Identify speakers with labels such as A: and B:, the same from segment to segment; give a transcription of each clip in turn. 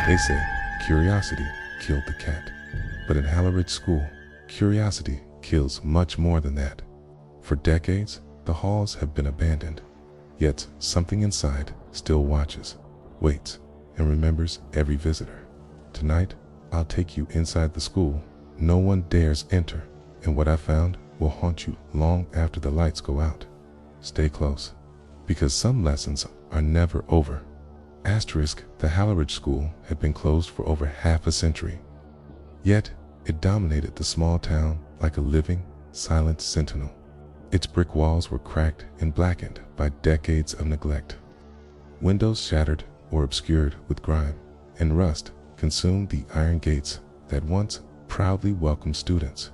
A: They say curiosity killed the cat. But in Halleridge School, curiosity kills much more than that. For decades, the halls have been abandoned. Yet something inside still watches, waits, and remembers every visitor. Tonight, I'll take you inside the school no one dares enter, and what I found will haunt you long after the lights go out. Stay close, because some lessons are never over. Asterisk, the Halleridge School had been closed for over half a century. Yet, it dominated the small town like a living, silent sentinel. Its brick walls were cracked and blackened by decades of neglect. Windows shattered or obscured with grime, and rust consumed the iron gates that once proudly welcomed students.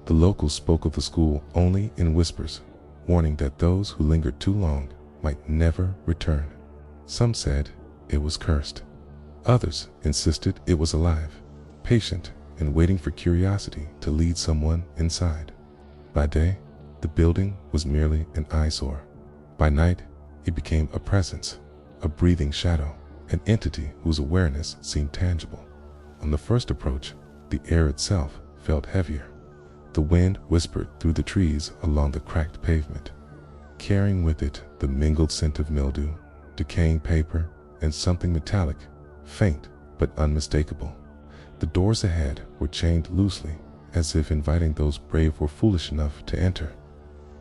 A: The locals spoke of the school only in whispers, warning that those who lingered too long might never return. Some said it was cursed. Others insisted it was alive, patient, and waiting for curiosity to lead someone inside. By day, the building was merely an eyesore. By night, it became a presence, a breathing shadow, an entity whose awareness seemed tangible. On the first approach, the air itself felt heavier. The wind whispered through the trees along the cracked pavement, carrying with it the mingled scent of mildew, decaying paper, and something metallic, faint but unmistakable. The doors ahead were chained loosely, as if inviting those brave or foolish enough to enter.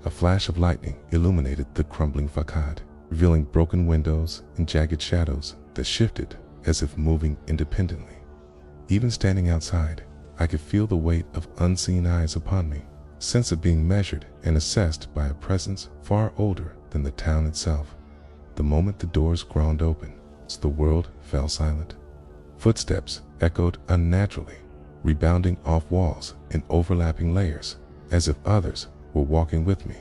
A: A flash of lightning illuminated the crumbling facade, revealing broken windows and jagged shadows that shifted as if moving independently. Even standing outside, I could feel the weight of unseen eyes upon me, sense of being measured and assessed by a presence far older than the town itself. The moment the doors groaned open, the world fell silent. Footsteps echoed unnaturally, rebounding off walls in overlapping layers, as if others were walking with me,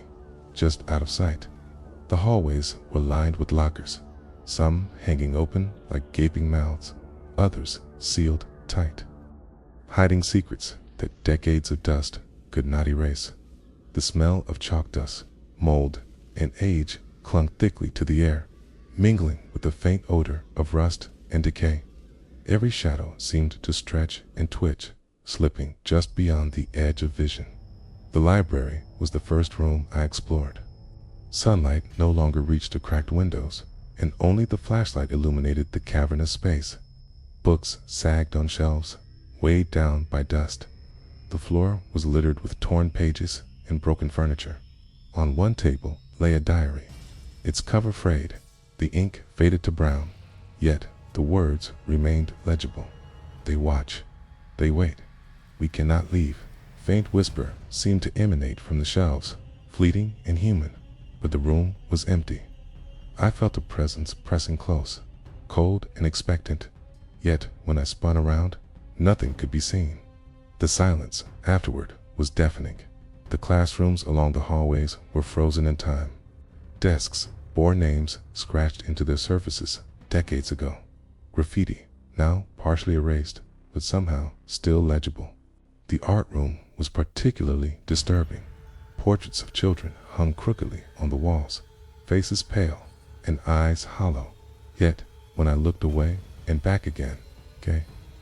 A: just out of sight. The hallways were lined with lockers, some hanging open like gaping mouths, others sealed tight, hiding secrets that decades of dust could not erase. The smell of chalk dust, mold, and age clung thickly to the air, mingling with the faint odor of rust and decay. Every shadow seemed to stretch and twitch, slipping just beyond the edge of vision. The library was the first room I explored. Sunlight no longer reached the cracked windows, and only the flashlight illuminated the cavernous space. Books sagged on shelves, weighed down by dust. The floor was littered with torn pages and broken furniture. On one table lay a diary, its cover frayed, the ink faded to brown, yet the words remained legible. They watch, they wait, we cannot leave. Faint whisper seemed to emanate from the shelves, fleeting and human, but the room was empty. I felt a presence pressing close, cold and expectant, yet when I spun around, nothing could be seen. The silence afterward was deafening. The classrooms along the hallways were frozen in time. Desks bore names scratched into their surfaces decades ago. Graffiti, now partially erased, but somehow still legible. The art room was particularly disturbing. Portraits of children hung crookedly on the walls, faces pale and eyes hollow. Yet, when I looked away and back again,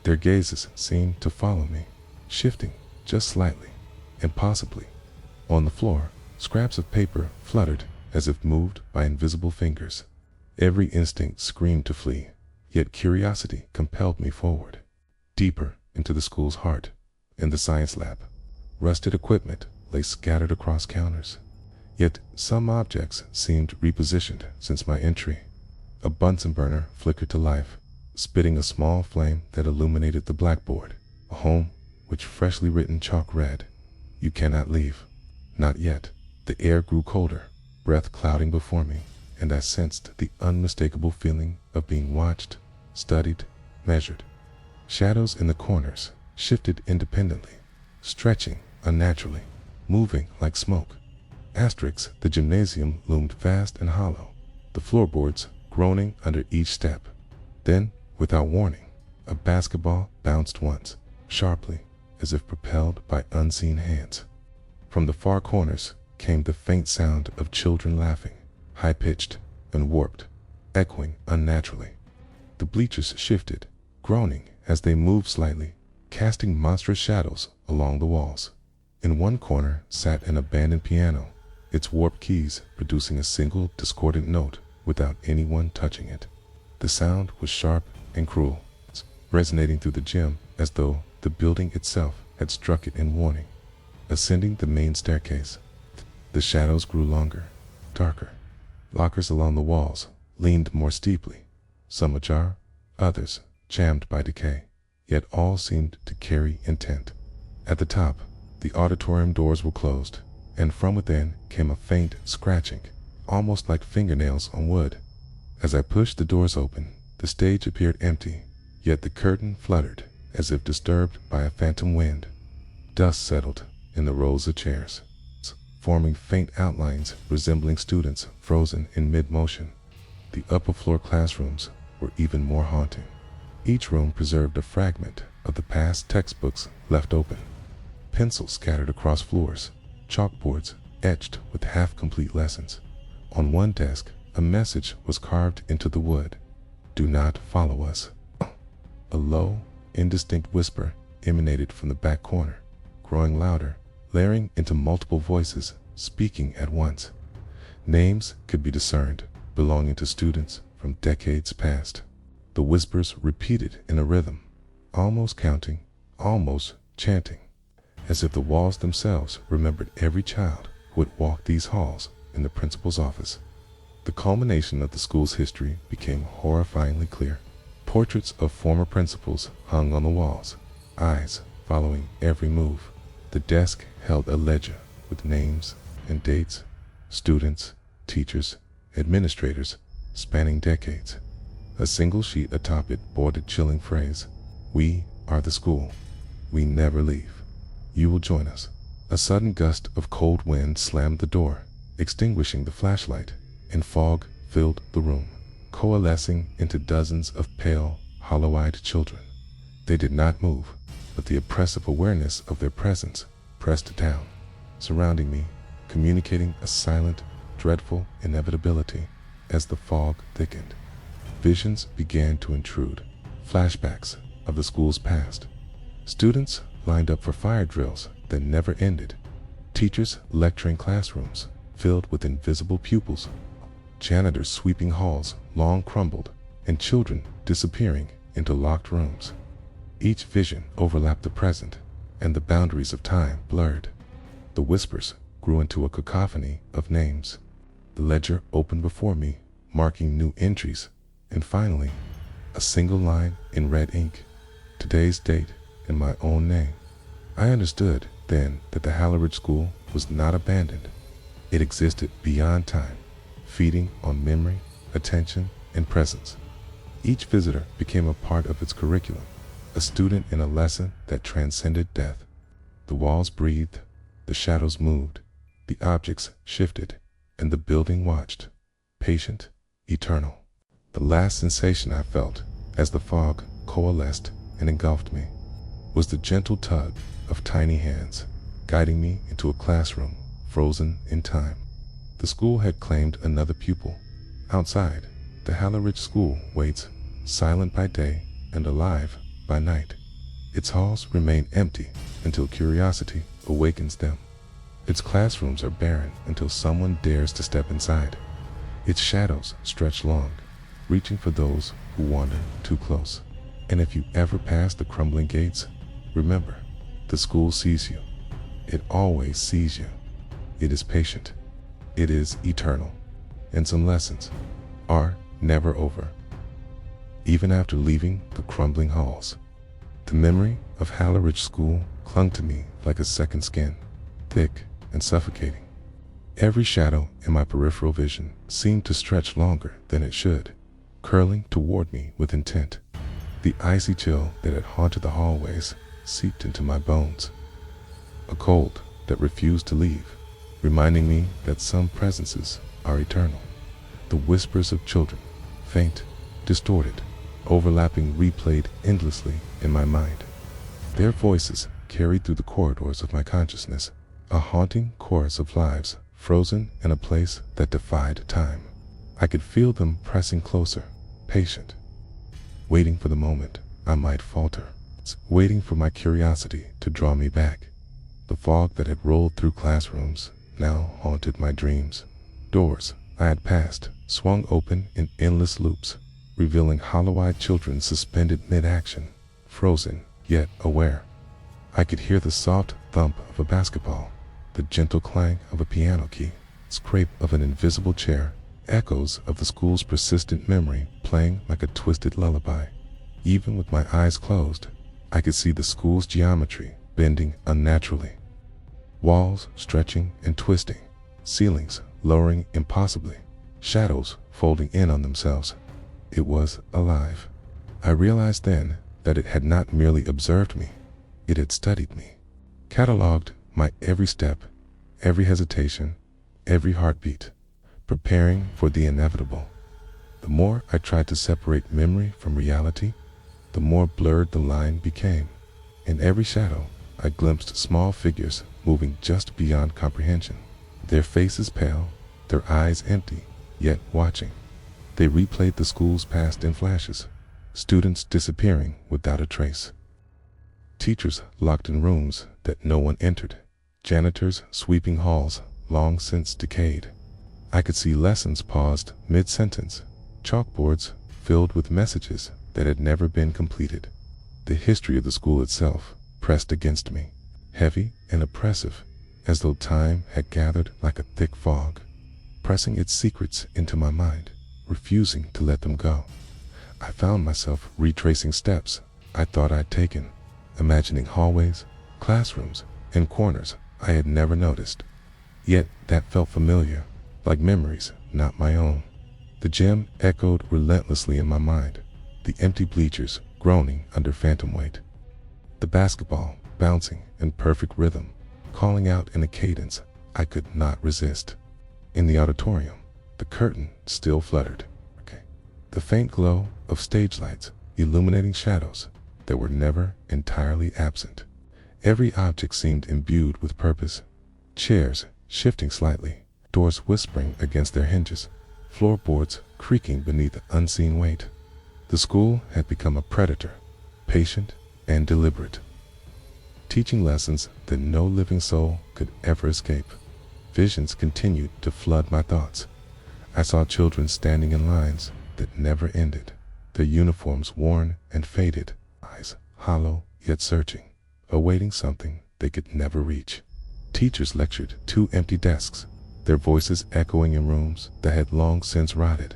A: their gazes seemed to follow me, shifting just slightly, impossibly. On the floor, scraps of paper fluttered as if moved by invisible fingers. Every instinct screamed to flee, yet curiosity compelled me forward, deeper into the school's heart. In the science lab, rusted equipment lay scattered across counters. Yet some objects seemed repositioned since my entry. A Bunsen burner flickered to life, spitting a small flame that illuminated the blackboard, a home which freshly written chalk read, "You cannot leave." Not yet. The air grew colder, breath clouding before me, and I sensed the unmistakable feeling of being watched, studied, measured. Shadows in the corners shifted independently, stretching unnaturally, moving like smoke. Asterisks, the gymnasium loomed vast and hollow, the floorboards groaning under each step. Then, without warning, a basketball bounced once, sharply, as if propelled by unseen hands. From the far corners came the faint sound of children laughing, high-pitched and warped, echoing unnaturally. The bleachers shifted, groaning as they moved slightly, casting monstrous shadows along the walls. In one corner sat an abandoned piano, its warped keys producing a single discordant note without anyone touching it. The sound was sharp and cruel, resonating through the gym as though the building itself had struck it in warning. Ascending the main staircase, the shadows grew longer, darker. Lockers along the walls leaned more steeply, some ajar, others jammed by decay, yet all seemed to carry intent. At the top, the auditorium doors were closed, and from within came a faint scratching, almost like fingernails on wood. As I pushed the doors open, the stage appeared empty, yet the curtain fluttered as if disturbed by a phantom wind. Dust settled in the rows of chairs, forming faint outlines resembling students frozen in mid-motion. The upper floor classrooms were even more haunting. Each room preserved a fragment of the past textbooks left open. Pencils scattered across floors, chalkboards etched with half-complete lessons. On one desk, a message was carved into the wood. "Do not follow us." A low, indistinct whisper emanated from the back corner, growing louder, layering into multiple voices speaking at once. Names could be discerned, belonging to students from decades past. The whispers repeated in a rhythm, almost counting, almost chanting, as if the walls themselves remembered every child who had walked these halls in the principal's office. The culmination of the school's history became horrifyingly clear. Portraits of former principals hung on the walls, eyes following every move. The desk held a ledger with names and dates, students, teachers, administrators, spanning decades. A single sheet atop it bore the chilling phrase, "We are the school. We never leave. You will join us." A sudden gust of cold wind slammed the door, extinguishing the flashlight, and fog filled the room, coalescing into dozens of pale, hollow-eyed children. They did not move, but the oppressive awareness of their presence pressed down, surrounding me, communicating a silent, dreadful inevitability. As the fog thickened, visions began to intrude, flashbacks of the school's past. Students lined up for fire drills that never ended, teachers lecturing classrooms filled with invisible pupils, janitors sweeping halls long crumbled, and children disappearing into locked rooms. Each vision overlapped the present, and the boundaries of time blurred. The whispers grew into a cacophony of names. The ledger opened before me, marking new entries, and finally, a single line in red ink, today's date and my own name. I understood then that the Halleridge School was not abandoned. It existed beyond time, feeding on memory, attention, and presence. Each visitor became a part of its curriculum, a student in a lesson that transcended death. The walls breathed, the shadows moved, the objects shifted, and the building watched, patient, eternal. The last sensation I felt, as the fog coalesced and engulfed me, was the gentle tug of tiny hands, guiding me into a classroom frozen in time. The school had claimed another pupil. Outside, the Halleridge School waits, silent by day and alive by night. Its halls remain empty until curiosity awakens them. Its classrooms are barren until someone dares to step inside. Its shadows stretch long, reaching for those who wander too close. And if you ever pass the crumbling gates, remember, the school sees you. It always sees you. It is patient. It is eternal. And some lessons are never over. Even after leaving the crumbling halls, the memory of Halleridge School clung to me like a second skin, thick and suffocating. Every shadow in my peripheral vision seemed to stretch longer than it should, curling toward me with intent. The icy chill that had haunted the hallways seeped into my bones, a cold that refused to leave, reminding me that some presences are eternal. The whispers of children, faint, distorted, overlapping, replayed endlessly in my mind. Their voices carried through the corridors of my consciousness, a haunting chorus of lives frozen in a place that defied time. I could feel them pressing closer, patient, waiting for the moment I might falter, waiting for my curiosity to draw me back. The fog that had rolled through classrooms now haunted my dreams. Doors I had passed swung open in endless loops, revealing hollow-eyed children suspended mid-action, frozen yet aware. I could hear the soft thump of a basketball, the gentle clang of a piano key, scrape of an invisible chair, echoes of the school's persistent memory playing like a twisted lullaby. Even with my eyes closed, I could see the school's geometry bending unnaturally. Walls stretching and twisting, ceilings lowering impossibly, shadows folding in on themselves. It was alive. I realized then that it had not merely observed me, it had studied me, cataloged my every step, every hesitation, every heartbeat, preparing for the inevitable. The more I tried to separate memory from reality, the more blurred the line became. In every shadow, I glimpsed small figures moving just beyond comprehension, their faces pale, their eyes empty, yet watching. They replayed the school's past in flashes, students disappearing without a trace, teachers locked in rooms that no one entered, janitors sweeping halls long since decayed. I could see lessons paused mid-sentence, chalkboards filled with messages that had never been completed. The history of the school itself pressed against me, heavy and oppressive, as though time had gathered like a thick fog, pressing its secrets into my mind, refusing to let them go. I found myself retracing steps I thought I'd taken, imagining hallways, classrooms, and corners I had never noticed. Yet that felt familiar, like memories not my own. The gym echoed relentlessly in my mind, the empty bleachers groaning under phantom weight, the basketball bouncing in perfect rhythm, calling out in a cadence I could not resist. In the auditorium, the curtain still fluttered, the faint glow of stage lights illuminating shadows that were never entirely absent. Every object seemed imbued with purpose, chairs shifting slightly, doors whispering against their hinges, floorboards creaking beneath unseen weight. The school had become a predator, patient and deliberate, teaching lessons that no living soul could ever escape. Visions continued to flood my thoughts. I saw children standing in lines that never ended, their uniforms worn and faded, eyes hollow yet searching, awaiting something they could never reach. Teachers lectured to empty desks, their voices echoing in rooms that had long since rotted.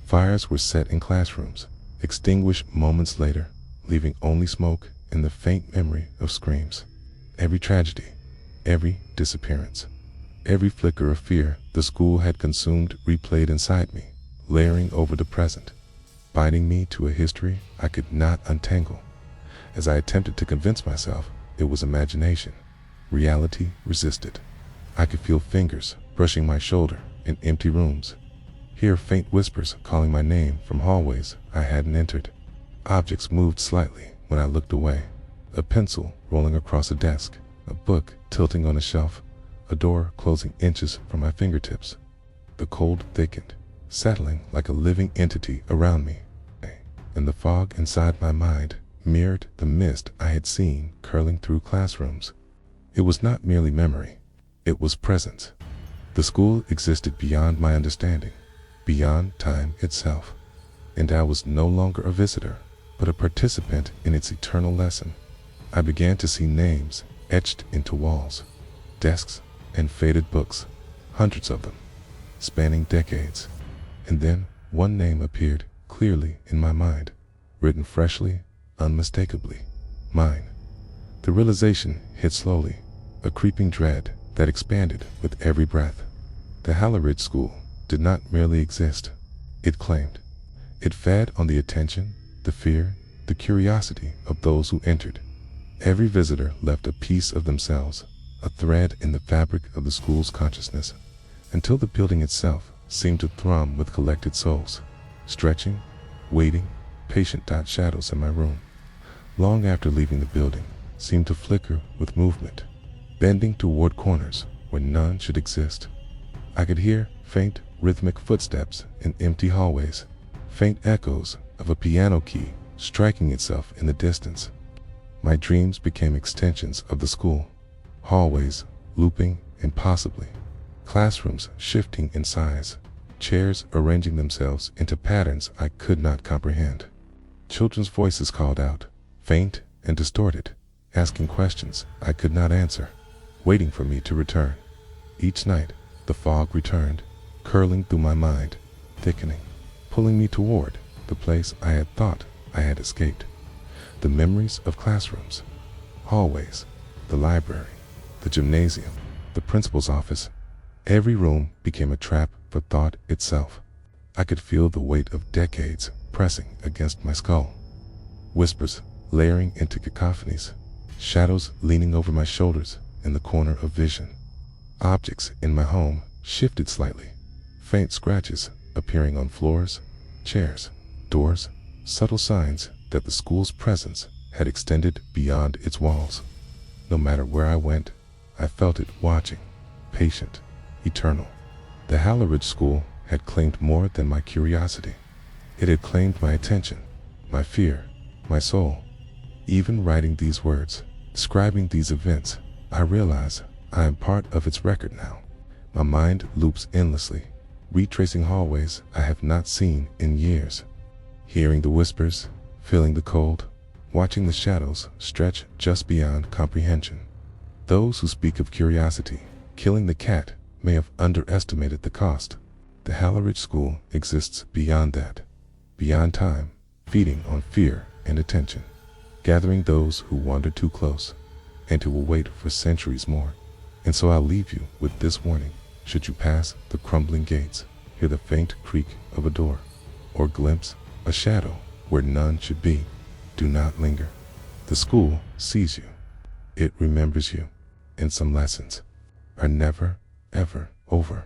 A: Fires were set in classrooms, extinguished moments later, leaving only smoke and the faint memory of screams. Every tragedy, every disappearance, every flicker of fear the school had consumed replayed inside me, layering over the present, binding me to a history I could not untangle. As I attempted to convince myself it was imagination, reality resisted. I could feel fingers brushing my shoulder in empty rooms, hear faint whispers calling my name from hallways I hadn't entered. Objects moved slightly when I looked away, a pencil rolling across a desk, a book tilting on a shelf, a door closing inches from my fingertips. The cold thickened, settling like a living entity around me, and the fog inside my mind mirrored the mist I had seen curling through classrooms. It was not merely memory, it was presence. The school existed beyond my understanding, beyond time itself, and I was no longer a visitor, but a participant in its eternal lesson. I began to see names etched into walls, desks, and faded books, hundreds of them, spanning decades. And then one name appeared clearly in my mind, written freshly, unmistakably, mine. The realization hit slowly, a creeping dread that expanded with every breath. The Halleridge School did not merely exist, it claimed. It fed on the attention, the fear, the curiosity of those who entered. Every visitor left a piece of themselves, a thread in the fabric of the school's consciousness, until the building itself seemed to thrum with collected souls, stretching, waiting, patient shadows in my room, long after leaving the building, seemed to flicker with movement, bending toward corners where none should exist. I could hear faint, rhythmic footsteps in empty hallways, faint echoes of a piano key striking itself in the distance. My dreams became extensions of the school, hallways looping impossibly, classrooms shifting in size, chairs arranging themselves into patterns I could not comprehend. Children's voices called out, faint and distorted, asking questions I could not answer, waiting for me to return. Each night, the fog returned, curling through my mind, thickening, pulling me toward the place I had thought I had escaped. The memories of classrooms, hallways, the library, the gymnasium, the principal's office. Every room became a trap for thought itself. I could feel the weight of decades pressing against my skull. Whispers layering into cacophonies, shadows leaning over my shoulders in the corner of vision. Objects in my home shifted slightly, faint scratches appearing on floors, chairs, doors, subtle signs that the school's presence had extended beyond its walls. No matter where I went, I felt it watching, patient, eternal. The Halleridge School had claimed more than my curiosity. It had claimed my attention, my fear, my soul. Even writing these words, describing these events, I realize I am part of its record now. My mind loops endlessly, retracing hallways I have not seen in years, hearing the whispers, feeling the cold, watching the shadows stretch just beyond comprehension. Those who speak of curiosity killing the cat may have underestimated the cost. The Halleridge School exists beyond that, beyond time, feeding on fear and attention, gathering those who wander too close and who will wait for centuries more. And so I'll leave you with this warning. Should you pass the crumbling gates, hear the faint creak of a door, or glimpse a shadow where none should be, do not linger. The school sees you. It remembers you, and some lessons are never, ever over.